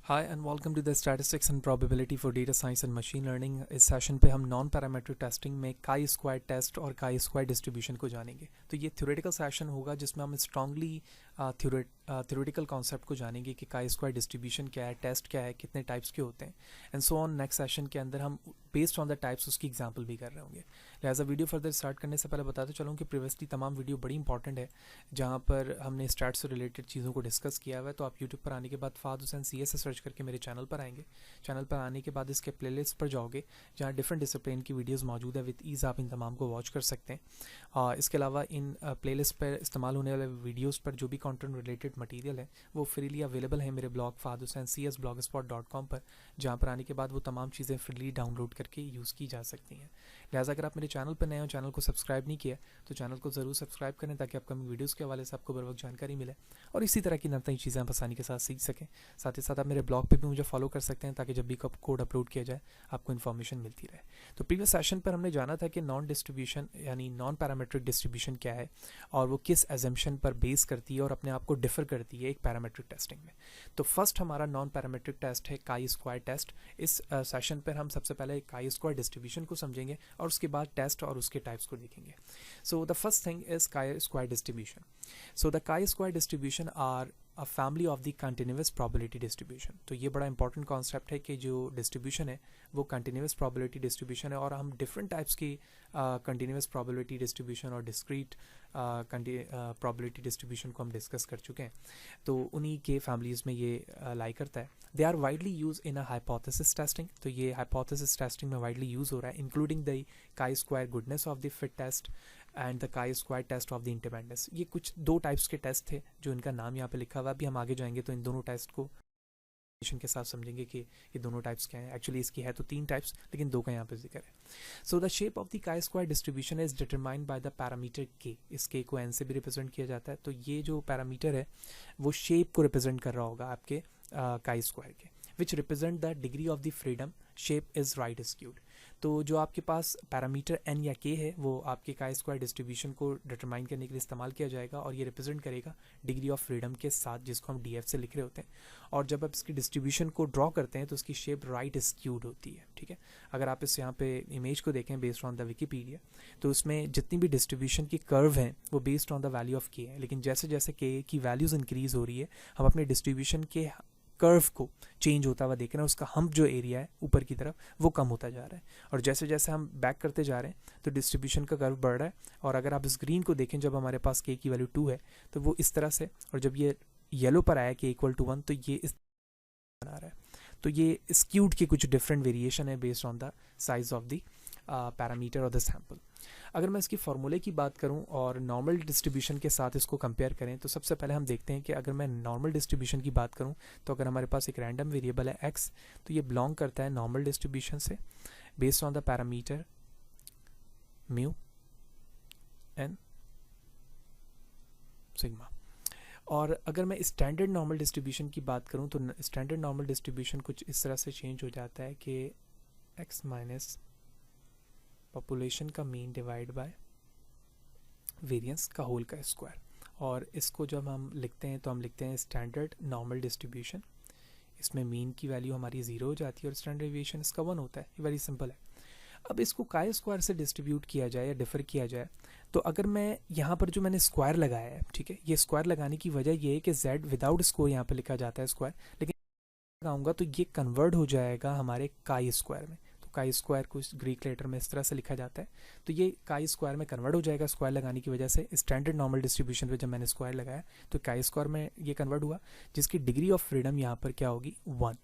Hi and welcome to the statistics and probability for data science and machine learning. इस session पे हम non parametric testing में काई square test और काई स्क्वायर डिस्ट्रीब्यूशन को जानेंगे। तो ये थ्योरेटिकल सेशन होगा जिसमें हम स्ट्रांगली थ्योरेटिकल कॉन्सेप्ट को जानेंगे कि काई स्क्वायर डिस्ट्रीब्यूशन क्या है, टेस्ट क्या है, कितने टाइप्स के होते हैं and so on. Next session के अंदर हम बेस्ड ऑन द टाइप्स उसकी एग्जाम्पल भी कर रहे होंगे। लिहाजा वीडियो फर्दर स्टार्ट करने से पहले बताते चलूँ कि प्रीवियसली तमाम वीडियो बड़ी इंपॉर्टेंट है जहाँ पर हमने स्टार्ट से रिलेटेड चीज़ों को डिस्कस किया हुआ है। तो आप यूट्यूब पर आने के बाद फ़ाद हुसैन सी एस सर्च करके मेरे चैनल पर आएंगे। चैनल पर आने के बाद इसके प्लेलिस्ट पर जाओगे जहाँ डिफरेंट डिसिप्लिन की वीडियोस मौजूद है। विद ईज़ आप इन तमाम को वॉच कर सकते हैं। इसके अलावा इन प्लेलिस्ट पर इस्तेमाल होने वाले वीडियोस पर जो भी कंटेंट रिलेटेड मटेरियल है वो फ्रीली अवेलेबल है मेरे ब्लॉग fahadhusaincs.blogspot.com पर, जहाँ पर आने के बाद वो तमाम चीज़ें फ्रीली डाउनलोड करके यूज़ की जा सकती हैं। लिहाजा अगर आप मेरे चैनल पर नए हो, चैनल को सब्सक्राइब नहीं किया तो चैनल को ज़रूर सब्सक्राइब करें ताकि अपकमिंग वीडियोज़ के हवाले से आपको बर वक्त जानकारी मिले और इसी तरह की नई चीज़ें आप आसानी के साथ सीख सकें। साथ ही साथ आप मेरे ब्लॉग पे भी मुझे फॉलो कर सकते हैं ताकि जब भी कोड अपलोड किया जाए आपको इन्फॉर्मेशन मिलती रहे। तो प्रीवियस सेशन पर हमने जाना था कि नॉन डिस्ट्रीब्यूशन यानी नॉन पैरामीट्रिक डिस्ट्रीब्यूशन क्या है और वो किस एजम्पशन पर बेस करती है और अपने आप को डिफर करती है एक पैरामीट्रिक टेस्टिंग में। तो फर्स्ट हमारा नॉन पैरामीट्रिक टेस्ट है काई स्क्वायर टेस्ट। इस सेशन पर हम सबसे पहले काई स्क्वायर डिस्ट्रीब्यूशन को समझेंगे और उसके बाद टेस्ट और उसके टाइप्स को देखेंगे। So the first thing is chi square distribution. So the chi square distribution are a family of the continuous probability distribution. तो ये बड़ा इंपॉर्टेंट कॉन्सेप्ट है कि जो डिस्ट्रीब्यूशन है वो कंटिन्यूस प्रोबेबिलिटी डिस्ट्रीब्यूशन है और हम डिफरेंट टाइप्स की कंटिन्यूस प्रोबेबिलिटी डिस्ट्रीब्यूशन और डिस्क्रीट प्रोबेबिलिटी डिस्ट्रीब्यूशन को हम डिस्कस कर चुके हैं। तो उन्हीं के फैमिलीज़ में ये लाई करता है। They are widely use in a hypothesis testing. तो ये हाइपोथेसिस टेस्टिंग में वाइडली यूज़ हो रहा है, including the chi square goodness of the fit test and the chi square test of the independence. ये कुछ दो टाइप्स के टेस्ट थे जो इनका नाम यहाँ पे लिखा हुआ है। अभी हम आगे जाएंगे तो इन दोनों टेस्ट को के साथ समझेंगे कि ये दोनों टाइप्स क्या हैं। एक्चुअली इसकी है तो तीन टाइप्स लेकिन दो का यहाँ पे जिक्र है। So the shape of the chi square distribution is determined by the parameter के। इस के को एन से भी रिप्रेजेंट किया जाता है। तो ये जो पैरामीटर है वो शेप को रिप्रेजेंट कर रहा होगा आपके काई स्क्वायर के, which represent the degree of the freedom shape is right skewed. तो जो आपके पास पैरामीटर एन या के है वो आपके काई स्क्वायर डिस्ट्रीब्यूशन को डिटरमाइन करने के लिए इस्तेमाल किया जाएगा और ये रिप्रेजेंट करेगा डिग्री ऑफ फ्रीडम के साथ, जिसको हम डीएफ से लिख रहे होते हैं। और जब आप इसकी डिस्ट्रीब्यूशन को ड्रॉ करते हैं तो उसकी शेप राइट स्क्यूड होती है। ठीक है, अगर आप इस यहाँ पे इमेज को देखें बेस्ड ऑन द विकीपीडिया तो उसमें जितनी भी डिस्ट्रीब्यूशन की कर्व हैं वो based on the value of के है, लेकिन जैसे जैसे के की वैल्यूज इंक्रीज हो रही है हम अपने डिस्ट्रीब्यूशन के कर्व को चेंज होता हुआ देख रहे हैं। उसका हम्प जो एरिया है ऊपर की तरफ वो कम होता जा रहा है और जैसे जैसे हम बैक करते जा रहे हैं तो डिस्ट्रीब्यूशन का कर्व बढ़ रहा है। और अगर आप इस ग्रीन को देखें जब हमारे पास के की वैल्यू 2 है तो वो इस तरह से, और जब ये येलो पर आया कि इक्वल टू 1 तो ये इस बना रहा है। तो ये स्क्यूड के कुछ डिफरेंट वेरिएशन है based on the size of the parameter और द सैम्पल। अगर मैं इसकी फॉर्मूले की बात करूं और नॉर्मल डिस्ट्रीब्यूशन के साथ इसको कंपेयर करें तो सबसे पहले हम देखते हैं कि अगर मैं नॉर्मल डिस्ट्रीब्यूशन की बात करूं तो अगर हमारे पास एक रैंडम वेरिएबल है x तो ये बिलोंग करता है नॉर्मल डिस्ट्रीब्यूशन से based on the parameter mu and sigma. और अगर मैं स्टैंडर्ड नॉर्मल डिस्ट्रीब्यूशन की बात करूं तो स्टैंडर्ड नॉर्मल डिस्ट्रीब्यूशन कुछ इस तरह से चेंज हो जाता है कि x माइनस पॉपुलेशन का मीन डिवाइड बाय वेरिएंस का होल का स्क्वायर। और इसको जब हम लिखते हैं तो हम लिखते हैं स्टैंडर्ड नॉर्मल डिस्ट्रीब्यूशन। इसमें मीन की वैल्यू हमारी 0 हो जाती है और स्टैंडर्ड डेविएशन इसका 1 होता है। ये वेरी सिंपल है। अब इसको काई स्क्वायर से डिस्ट्रीब्यूट किया जाए या डिफर किया जाए तो अगर मैं यहाँ पर जो मैंने स्क्वायर लगाया है, ठीक है, ये स्क्वायर लगाने की वजह ये है कि z विदाउट स्कोर यहाँ पर लिखा जाता है स्क्वायर, लेकिन लगाऊंगा तो ये कन्वर्ट हो जाएगा हमारे काई स्क्वायर में। काई स्क्वायर को ग्रीक लेटर में इस तरह से लिखा जाता है तो ये काई स्क्वायर में कन्वर्ट हो जाएगा स्क्वायर लगाने की वजह से। स्टैंडर्ड नॉर्मल डिस्ट्रीब्यूशन पे जब मैंने स्क्वायर लगाया तो काई स्क्वायर में ये कन्वर्ट हुआ, जिसकी डिग्री ऑफ फ्रीडम यहाँ पर क्या होगी 1।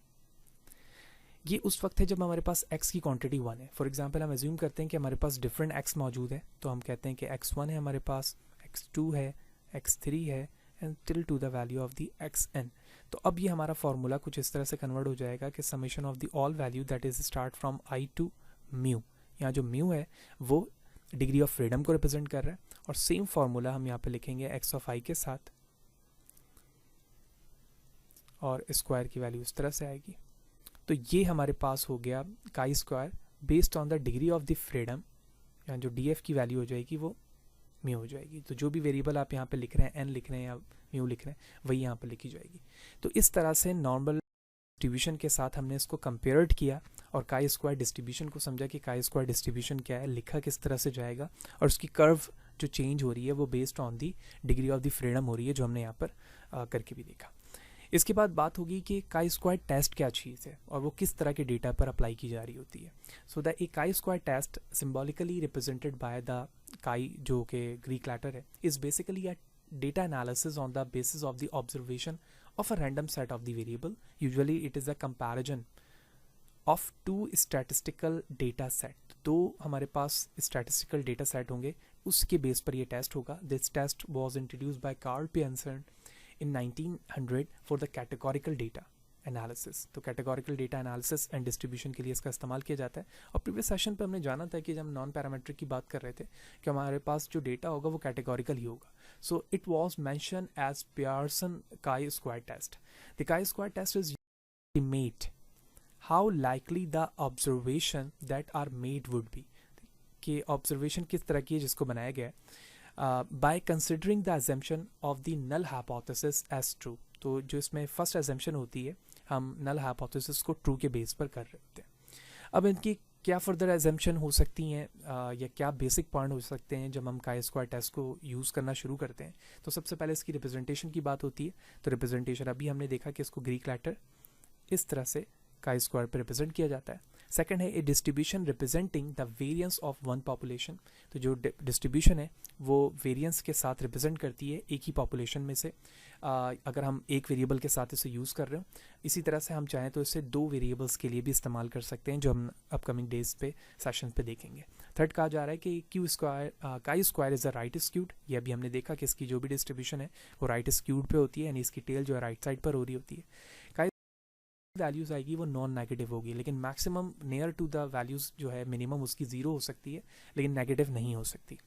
ये उस वक्त है जब हमारे पास x की क्वांटिटी 1 है। फॉर एग्जांपल हम एज्यूम करते हैं कि हमारे पास डिफरेंट x मौजूद है तो हम कहते हैं कि x1 है हमारे पास, x2 है, x3 है and till two the value of the xn। तो अब ये हमारा फॉर्मूला कुछ इस तरह से कन्वर्ट हो जाएगा कि summation of the all value that is start from i to mu. यहाँ जो म्यू है वो डिग्री ऑफ फ्रीडम को रिप्रेजेंट कर रहा है और सेम फॉर्मूला हम यहाँ पे लिखेंगे x ऑफ i के साथ और स्क्वायर की वैल्यू इस तरह से आएगी। तो ये हमारे पास हो गया chi square based on the degree of the freedom. यहाँ जो df की वैल्यू हो जाएगी वो म्यू हो जाएगी। तो जो भी वेरिएबल आप यहाँ पे लिख रहे हैं, n लिख रहे हैं या म्यू लिख रहे हैं, वही यहाँ पे लिखी जाएगी। तो इस तरह से नॉर्मल डिस्ट्रीब्यूशन के साथ हमने इसको कंपेयर्ड किया और काई स्क्वायर डिस्ट्रीब्यूशन को समझा कि काई स्क्वायर डिस्ट्रीब्यूशन क्या है, लिखा किस तरह से जाएगा और उसकी कर्व जो चेंज हो रही है वो based on the degree of the freedom हो रही है, जो हमने यहाँ पर करके भी देखा। इसके बाद बात होगी कि काई स्क्वायर टेस्ट क्या चीज़ है और वो किस तरह के डेटा पर अप्लाई की जा रही होती है। सो the a chi square test symbolically represented by the chi, जो कि ग्रीक लेटर है, is basically a data analysis on the basis of the observation of a random set of the variable. Usually it is a comparison of two statistical data set. तो हमारे पास statistical data set होंगे, उसके base पर ये test होगा। This test was introduced by Carl Pearson in 1900 for the categorical data analysis. तो categorical data analysis and distribution के लिए इसका इस्तेमाल किया जाता है। और प्रीवियस सेशन पे हमने जाना था कि जब हम नॉन पैरामीट्रिक की बात कर रहे थे कि हमारे पास जो डेटा होगा वो कैटेगोरिकल ही होगा। So it was mention as Pearson chi square test. The chi square test is estimate how likely the observation that are made would be, कि ऑब्जर्वेशन किस तरह की है जिसको बनाया गया है, by considering the assumption of the null hypothesis as true. तो जो इसमें फर्स्ट अजम्पशन होती है, हम नल हाइपोथेसिस को ट्रू के बेस पर कर रहे होते हैं। अब इनकी क्या फर्दर एजम्पशन हो सकती हैं या क्या बेसिक पॉइंट हो सकते हैं जब हम काई स्क्वायर टेस्ट को यूज़ करना शुरू करते हैं। तो सबसे पहले इसकी रिप्रेजेंटेशन की बात होती है। तो रिप्रेजेंटेशन अभी हमने देखा कि इसको ग्रीक लेटर इस तरह से काई स्क्वायर पर रिप्रेजेंट किया जाता है। सेकंड है a distribution representing the variance of one population. तो जो डिस्ट्रीब्यूशन है वो वेरिएंस के साथ रिप्रेजेंट करती है एक ही पॉपुलेशन में से। अगर हम एक वेरिएबल के साथ इसे यूज़ कर रहे हो, इसी तरह से हम चाहें तो इसे दो वेरिएबल्स के लिए भी इस्तेमाल कर सकते हैं, जो हम अपकमिंग डेज पे सेशन पे देखेंगे। थर्ड कहा जा रहा है कि Q square chi square is a right skewed. ये अभी हमने देखा कि इसकी जो भी डिस्ट्रीब्यूशन है वो राइट स्क्यूड पे होती है, यानी इसकी टेल जो है राइट साइड पर हो रही होती है। काई वैल्यूज़ आएगी वो नॉन नेगेटिव होगी, लेकिन maximum near to the values जो है मिनिमम उसकी ज़ीरो हो सकती है, लेकिन नेगेटिव नहीं हो सकती।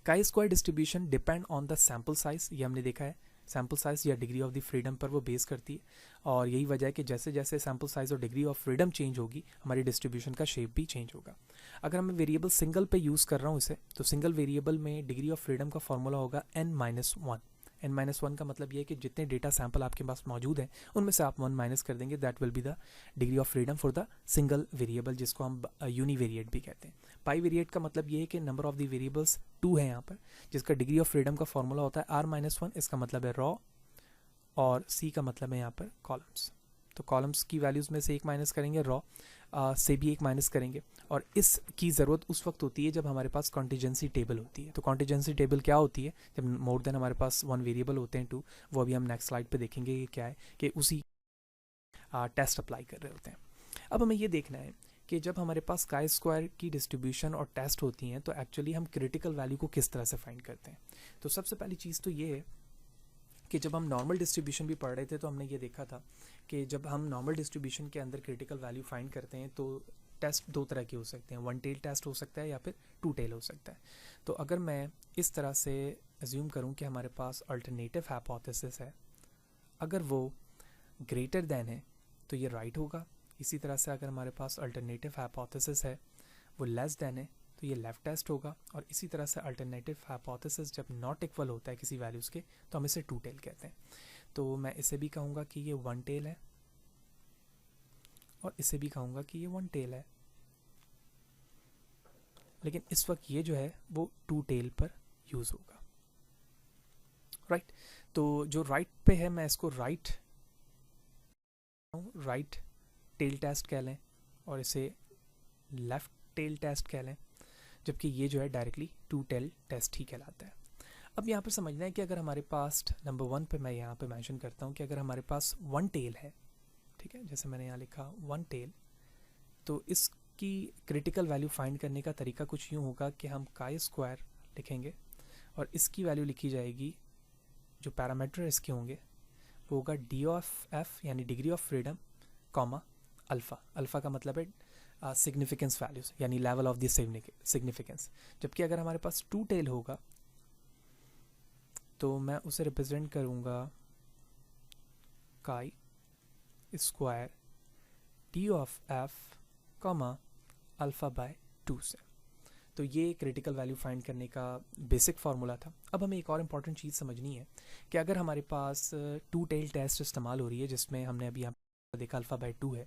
काई square distribution depend on the sample size. ये हमने देखा है, सैम्पल साइज या डिग्री ऑफ द फ्रीडम पर वो बेस करती है, और यही वजह है कि जैसे जैसे सैम्पल साइज और डिग्री ऑफ फ्रीडम चेंज होगी हमारी डिस्ट्रीब्यूशन का शेप भी चेंज होगा। अगर मैं वेरिएबल सिंगल पे यूज़ कर रहा हूँ इसे, तो सिंगल वेरिएबल में डिग्री ऑफ फ्रीडम का फॉर्मूला होगा n-1। n-1 का मतलब ये है कि जितने डेटा सैंपल आपके पास मौजूद हैं उनमें से आप 1 माइनस कर देंगे, that will be the degree of freedom for the single variable, जिसको हम यूनिवेरिएट भी कहते हैं। पाई वेरिएट का मतलब ये है कि नंबर ऑफ द वेरिएबल्स 2 है यहाँ पर, जिसका डिग्री ऑफ फ्रीडम का फॉर्मूला होता है r-1। इसका मतलब है रॉ, और c का मतलब है यहाँ पर कॉलम्स। तो कॉलम्स की वैल्यूज़ में से 1 माइनस करेंगे, रॉ से भी 1 माइनस करेंगे। और इसकी ज़रूरत उस वक्त होती है जब हमारे पास कॉन्टीजेंसी टेबल होती है। तो कॉन्टीजेंसी टेबल क्या होती है, जब मोर देन हमारे पास 1 वेरिएबल होते हैं 2, वो अभी हम नेक्स्ट स्लाइड पे देखेंगे कि क्या है, कि उसी टेस्ट अप्लाई कर रहे होते हैं। अब हमें ये देखना है कि जब हमारे पास काई स्क्वायर की डिस्ट्रीब्यूशन और टेस्ट होती हैं तो एक्चुअली हम क्रिटिकल वैल्यू को किस तरह से फाइंड करते हैं। तो सबसे पहली चीज़ तो ये है कि जब हम नॉर्मल डिस्ट्रीब्यूशन भी पढ़ रहे थे तो हमने ये देखा था कि जब हम नॉर्मल डिस्ट्रीब्यूशन के अंदर क्रिटिकल वैल्यू फाइंड करते हैं तो टेस्ट 2 तरह के हो सकते हैं, 1 टेल टेस्ट हो सकता है या फिर 2 टेल हो सकता है। तो अगर मैं इस तरह से अज्यूम करूं कि हमारे पास अल्टरनेटिव हाइपोथेसिस है, अगर वो ग्रेटर देन है तो ये राइट होगा। इसी तरह से अगर हमारे पास अल्टरनेटिव हाइपोथेसिस है वो लेस देन है तो ये लेफ्ट टेस्ट होगा। और इसी तरह से अल्टरनेटिव हाइपोथेसिस जब नॉट इक्वल होता है किसी वैल्यूज़ के तो हम इसे 2 टेल कहते हैं। तो मैं इसे भी कहूँगा कि ये 1 टेल है और इसे भी कहूँगा कि ये 1 टेल है, लेकिन इस वक्त ये जो है वो 2 टेल पर यूज़ होगा, राइट। तो जो राइट पे है मैं इसको राइट टेल टेस्ट कह लें और इसे लेफ्ट टेल टेस्ट कह लें, जबकि ये जो है डायरेक्टली 2 टेल टेस्ट ही कहलाता है। अब यहाँ पर समझना है कि अगर हमारे पास नंबर 1 पे मैं यहाँ पे मेंशन करता हूँ कि अगर हमारे पास 1 टेल है, ठीक है, जैसे मैंने यहाँ लिखा 1 टेल, तो इसकी क्रिटिकल वैल्यू फाइंड करने का तरीका कुछ यूँ होगा कि हम काई स्क्वायर लिखेंगे और इसकी वैल्यू लिखी जाएगी, जो पैरामीटर इसके होंगे वो होगा डी ऑफ एफ यानी degree of freedom comma alpha. Alpha का मतलब है सिग्निफिकेंस वैल्यूज यानी लेवल ऑफ द सिग्निफिकेंस। जबकि अगर हमारे पास 2 टेल होगा तो मैं उसे रिप्रेजेंट करूँगा chi square D of F comma alpha bye 2 से। तो ये क्रिटिकल वैल्यू फाइंड करने का बेसिक फार्मूला था। अब हमें एक और इम्पॉर्टेंट चीज़ समझनी है कि अगर हमारे पास 2 टेल टेस्ट इस्तेमाल हो रही है, जिसमें हमने अभी देखा अल्फ़ा बाय 2 है।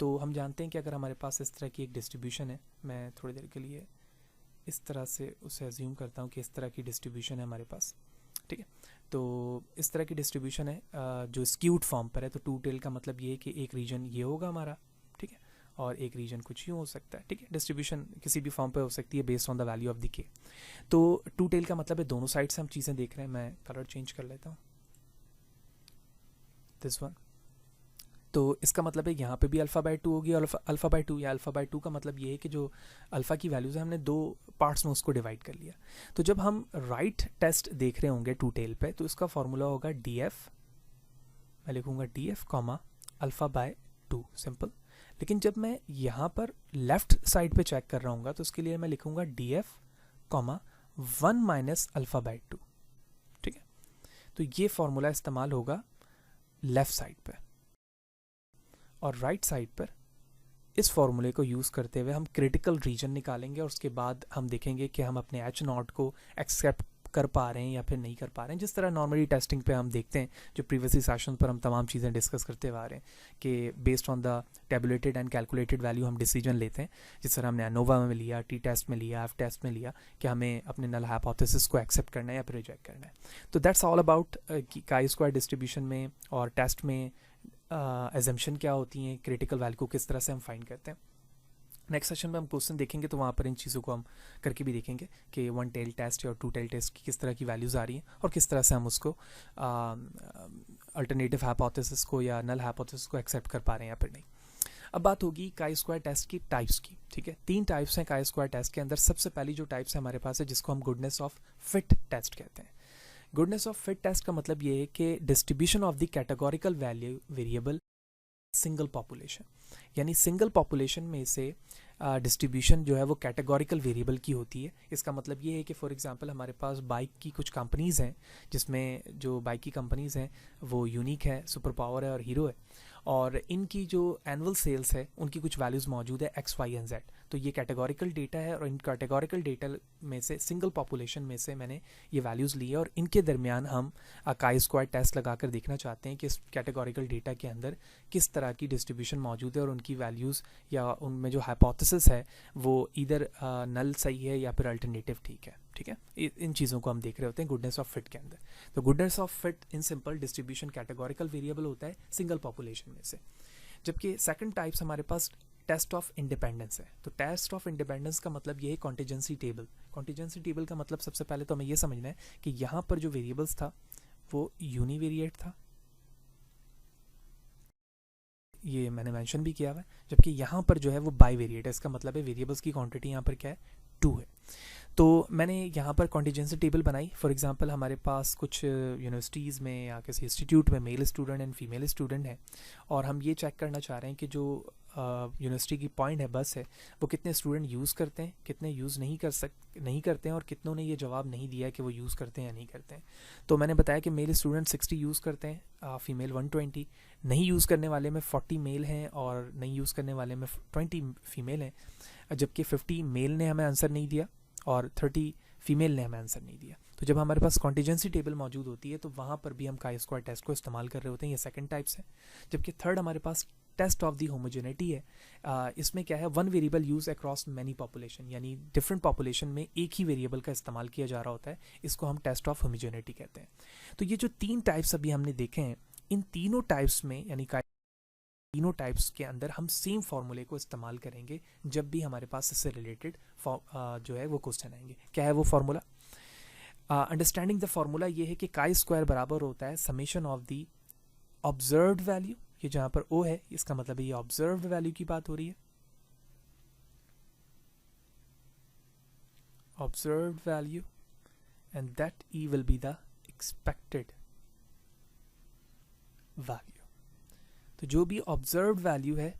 तो हम जानते हैं कि अगर हमारे पास इस तरह की एक डिस्ट्रीब्यूशन है, मैं थोड़ी देर के लिए इस तरह से उसे एज्यूम करता हूँ कि इस तरह की डिस्ट्रीब्यूशन है हमारे पास, ठीक है। तो इस तरह की डिस्ट्रीब्यूशन है जो स्क्यूड फॉर्म पर है। तो टू टेल का मतलब ये है कि एक रीजन ये होगा हमारा, ठीक है, और एक रीजन कुछ यूँ हो सकता है, ठीक है। डिस्ट्रीब्यूशन किसी भी फॉर्म पे हो सकती है based on the value of the के। तो टू टेल का मतलब है दोनों साइड से हम चीज़ें देख रहे हैं। मैं कलर चेंज कर लेता हूँ, दिस वन। तो इसका मतलब है यहाँ पे भी अल्फ़ा बाय 2 होगी और अल्फ़ा बाय 2 या अल्फ़ा बाय 2 का मतलब ये है कि जो अल्फ़ा की वैल्यूज़ है हमने दो पार्ट्स में उसको डिवाइड कर लिया। तो जब हम राइट टेस्ट देख रहे होंगे टू टेल पे, तो इसका फॉर्मूला होगा डी एफ, मैं लिखूँगा D F comma alpha bye 2, simple. लेकिन जब मैं यहाँ पर लेफ्ट साइड पे चेक कर रहा हूँ तो उसके लिए मैं लिखूँगा D F comma 1 minus alpha bye 2, ठीक है। तो ये फॉर्मूला इस्तेमाल होगा लेफ्ट साइड पे, और राइट साइड पर इस फॉर्मूले को यूज़ करते हुए हम क्रिटिकल रीजन निकालेंगे और उसके बाद हम देखेंगे कि हम अपने एच नॉट को एक्सेप्ट कर पा रहे हैं या फिर नहीं कर पा रहे हैं। जिस तरह नॉर्मली टेस्टिंग पे हम देखते हैं, जो प्रीवियसली सेशन पर हम तमाम चीज़ें डिस्कस करते हुए आ रहे हैं कि based on the tabulated and calculated value हम डिसीजन लेते हैं। जिस तरह हमने एनोवा में लिया, टी टेस्ट में लिया, एफ टेस्ट में लिया कि हमें अपने नल हाइपोथेसिस को एक्सेप्ट करना है या फिर रिजेक्ट करना है। तो दैट्स ऑल अबाउट काई स्क्वायर डिस्ट्रीब्यूशन में और टेस्ट में एजम्पशन क्या होती हैं, क्रिटिकल वैल्यू को किस तरह से हम फाइंड करते हैं। नेक्स्ट सेशन में हम क्वेश्चन देखेंगे तो वहाँ पर इन चीज़ों को हम करके भी देखेंगे कि वन टेल टेस्ट या टू टेल टेस्ट की किस तरह की वैल्यूज़ आ रही हैं और किस तरह से हम उसको अल्टरनेटिव हाइपोथेसिस को या नल हाइपोथेसिस को एक्सेप्ट कर पा रहे हैं या फिर नहीं। अब बात होगी काई स्क्वायर टेस्ट की टाइप्स की, ठीक है। 3 टाइप्स हैं काई स्क्वायर टेस्ट के अंदर। सबसे पहली जो टाइप्स है हमारे पास है जिसको हम गुडनेस ऑफ फिट टेस्ट कहते हैं। गुडनेस ऑफ फिट टेस्ट का मतलब ये है कि distribution of the categorical value variable single population, यानी सिंगल पॉपुलेशन में से डिस्ट्रीब्यूशन जो है वो कैटेगोरिकल वेरिएबल की होती है। इसका मतलब ये है कि फॉर एग्जांपल हमारे पास बाइक की कुछ कंपनीज़ हैं जिसमें जो बाइक की कंपनीज़ हैं वो यूनिक है, सुपर पावर है और हीरो है, और इनकी जो एनुअल सेल्स है उनकी कुछ वैल्यूज़ मौजूद है एक्स वाई एंड जेड। तो ये कैटेगोरिकल डेटा है और इन कैटेगोरिकल डेटा में से सिंगल पॉपुलेशन में से मैंने ये वैल्यूज़ ली है और इनके दरमियान हम काई स्क्वायर टेस्ट लगाकर देखना चाहते हैं कि इस कैटेगोरिकल डेटा के अंदर किस तरह की डिस्ट्रीब्यूशन मौजूद है और उनकी वैल्यूज़ या उनमें जो हाइपोथेसिस है वो इधर नल सही है या फिर अल्टरनेटिव ठीक है, ठीक है। इन चीज़ों को हम देख रहे होते हैं गुडनेस ऑफ फिट के अंदर। तो goodness of fit in simple distribution categorical variable होता है सिंगल पॉपुलेशन में से। जबकि सेकंड टाइप्स हमारे पास टेस्ट ऑफ इंडिपेंडेंस है। तो टेस्ट ऑफ इंडिपेंडेंस का मतलब ये है कॉन्टिजेंसी टेबल। कॉन्टिजेंसी टेबल का मतलब सबसे पहले तो हमें ये समझना है कि यहाँ पर जो वेरिएबल्स था वो यूनिवेरिएट था, ये मैंने मेंशन भी किया हुआ है, जबकि यहाँ पर जो है वो बाई वेरिएट है। इसका मतलब है वेरिएबल्स की क्वांटिटी यहाँ पर क्या है, 2 है। तो मैंने यहाँ पर कॉन्टिजेंसी टेबल बनाई। फॉर एग्जांपल हमारे पास कुछ यूनिवर्सिटीज़ में या किसी इंस्टीट्यूट में male student and female student हैं और हम ये चेक करना चाह रहे हैं कि जो यूनिवर्सिटी की पॉइंट है, बस है, वो कितने स्टूडेंट यूज़ करते हैं, कितने यूज़ नहीं करते हैं और कितनों ने ये जवाब नहीं दिया है कि वो यूज़ करते हैं या नहीं करते हैं। तो मैंने बताया कि मेल स्टूडेंट 60 यूज़ करते हैं, फीमेल 120, नहीं यूज़ करने वाले में 40 मेल हैं और नहीं यूज़ करने वाले में 20 फीमेल हैं, जबकि 50 मेल ने हमें आंसर नहीं दिया और 30 फीमेल ने हमें आंसर नहीं दिया। तो जब हमारे पास कॉन्टिजेंसी टेबल मौजूद होती है तो वहाँ पर भी हम काई स्क्वायर टेस्ट को इस्तेमाल कर रहे होते हैं। ये सेकंड टाइप्स है। जबकि थर्ड हमारे पास टेस्ट ऑफ दी होमोजेनिटी है। इसमें क्या है, one variable use across many population, यानी डिफरेंट पॉपुलेशन में एक ही वेरिएबल का इस्तेमाल किया जा रहा होता है। इसको हम टेस्ट ऑफ होमोजेनिटी कहते हैं। तो ये जो 3 टाइप्स अभी हमने देखे हैं, इन तीनों टाइप्स में यानी तीनों टाइप्स के अंदर हम सेम फार्मूले को इस्तेमाल करेंगे जब भी हमारे पास इससे रिलेटेड जो है वो क्वेश्चन आएंगे। क्या है वो फार्मूला? अंडरस्टैंडिंग द फार्मूला ये है कि काई स्क्वायर बराबर होता है summation of the observed value, ये जहाँ पर ओ है इसका मतलब है ये ऑब्जर्व्ड वैल्यू की बात हो रही है, observed value, and that E will be the expected value. तो जो भी ऑब्जर्व्ड वैल्यू है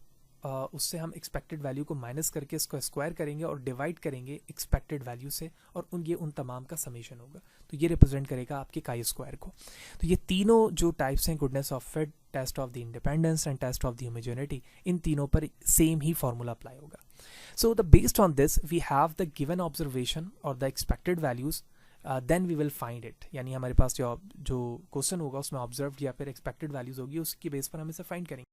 उससे हम एक्सपेक्टेड वैल्यू को माइनस करके इसको स्क्वायर करेंगे और डिवाइड करेंगे एक्सपेक्टेड वैल्यू से, और उन तमाम का समेशन होगा। तो ये रिप्रेजेंट करेगा आपके काई स्क्वायर को। तो ये तीनों जो टाइप्स हैं, goodness of fit, test of the independence and test of the homogeneity, इन तीनों पर सेम ही फॉर्मूला अप्लाई होगा। So the based on this we have the given observation और the expected values, then we will find it, यानी हमारे पास जो question होगा उसमें ऑब्जर्व्ड या फिर एक्सपेक्टेड वैल्यूज होगी, उसकी बेस पर हम इसे फाइंड करेंगे।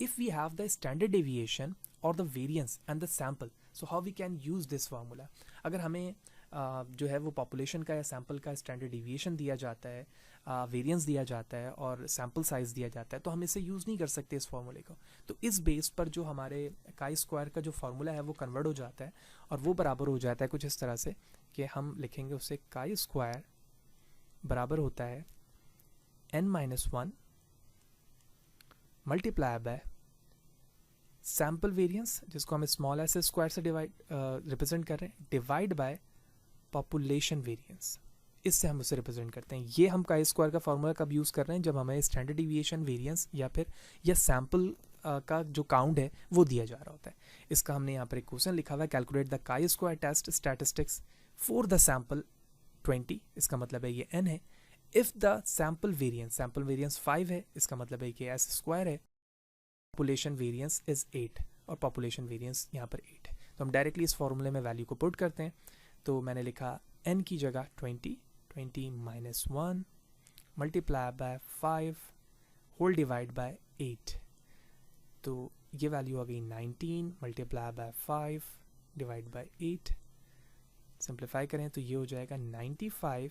if we have the standard deviation or the variance and the sample, so how we can use this formula. अगर हमें जो है वो पॉपुलेशन का या सैम्पल का स्टैंडर्ड डिविएशन दिया जाता है, वेरिएंस दिया जाता है और सैम्पल साइज़ दिया जाता है, तो हम इसे यूज़ नहीं कर सकते इस फार्मूले को. तो इस बेस पर जो हमारे काई स्क्वायर का जो फार्मूला है वो कन्वर्ट हो जाता है और वो बराबर हो जाता है कुछ इस तरह से कि हम लिखेंगे उसे काई स्क्वायर बराबर होता है n-1 multiply by sample variance, जिसको हम स्मॉल एस स्क्वायर से रिप्रेजेंट कर रहे हैं, डिवाइड बाय पॉपुलेशन वेरिएंस. इससे हम उसे रिप्रेजेंट करते हैं. ये हम काई स्क्वायर का फार्मूला कब यूज़ कर रहे हैं, जब हमें स्टैंडर्ड डिविएशन, वेरिएंस या सैम्पल का जो काउंट है वो दिया जा रहा होता है. इसका हमने यहाँ पर एक क्वेश्चन लिखा हुआ है, calculate the chi square test statistics for the sample 20. इसका मतलब है ये n है. इफ़ द सैम्पल वेरिएंस 5 है, इसका मतलब है कि एस स्क्वायर है. पॉपुलेशन वेरिएंस इज 8 और पॉपुलेशन वेरिएंस यहाँ पर 8 है. तो हम डायरेक्टली इस फॉर्मूले में वैल्यू को पुट करते हैं. तो मैंने लिखा n की जगह 20 minus 1 multiply by 5 whole divide by 8. तो ये वैल्यू आ गई 19 multiply by 5 divide by 8. Simplify करें तो ये हो जाएगा 95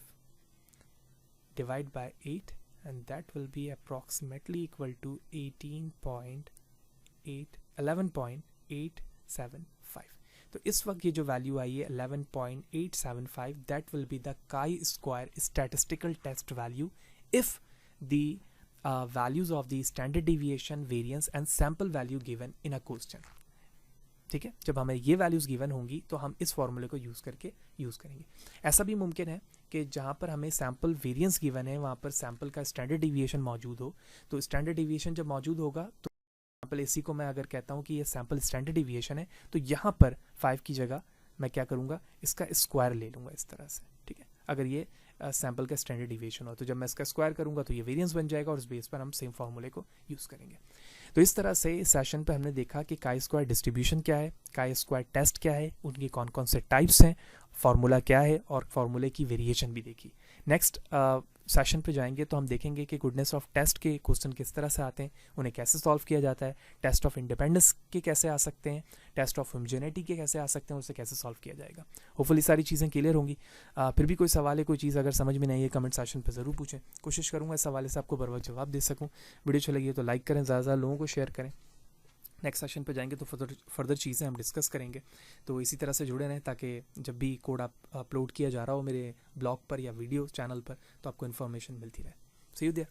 divide by 8 and that will be approximately equal to 11.875. तो इस वक्त ये जो वैल्यू आई है 11.875, that will be the chi-square statistical test value if the values of the standard deviation, variance and sample value given in a question. ठीक है, जब हमें ये वैल्यूज़ गिवन होंगी तो हम इस फॉर्मूले को यूज़ करेंगे. ऐसा भी मुमकिन है कि जहाँ पर हमें सैम्पल वेरिएंस गिवन है वहाँ पर सैम्पल का स्टैंडर्ड डिविएशन मौजूद हो. तो स्टैंडर्ड डिविएशन जब मौजूद होगा तो सैम्पल इसी को मैं अगर कहता हूँ कि ये सैम्पल स्टैंडर्ड डिविएशन है, तो यहाँ पर 5 की जगह मैं क्या करूँगा, इसका स्क्वायर ले लूँगा इस तरह से. ठीक है, अगर ये सैम्पल का स्टैंडर्ड डिविएशन हो तो जब मैं इसका स्क्वायर करूँगा तो ये वेरिएंस बन जाएगा और उस बेस पर हम सेम फार्मूले को यूज़ करेंगे. तो इस तरह से इस सेशन पे हमने देखा कि काई स्क्वायर डिस्ट्रीब्यूशन क्या है, काई स्क्वायर टेस्ट क्या है, उनके कौन कौन से टाइप्स हैं, फार्मूला क्या है और फार्मूले की वेरिएशन भी देखी. नेक्स्ट सेशन पे जाएंगे तो हम देखेंगे कि गुडनेस ऑफ टेस्ट के क्वेश्चन किस तरह से आते हैं, उन्हें कैसे सॉल्व किया जाता है, टेस्ट ऑफ इंडिपेंडेंस के कैसे आ सकते हैं, टेस्ट ऑफ होमोजेनिटी के कैसे आ सकते हैं, उसे कैसे सॉल्व किया जाएगा. होपफुली सारी चीज़ें क्लियर होंगी. फिर भी कोई सवाल है, कोई चीज़ अगर समझ में नहीं है कमेंट सेक्शन पर ज़रूर पूछें. कोशिश करूँगा इस हवाले से आपको बर वक्त जवाब दे सकूँ. वीडियो अच्छी लगी तो लाइक करें, ज़्यादा लोगों को शेयर करें. नेक्स्ट सेशन पे जाएंगे तो फर्दर चीज़ें हम डिस्कस करेंगे. तो इसी तरह से जुड़े रहें ताकि जब भी कोड आप अपलोड किया जा रहा हो मेरे ब्लॉग पर या वीडियो चैनल पर तो आपको इन्फॉर्मेशन मिलती रहे. सी यू देयर.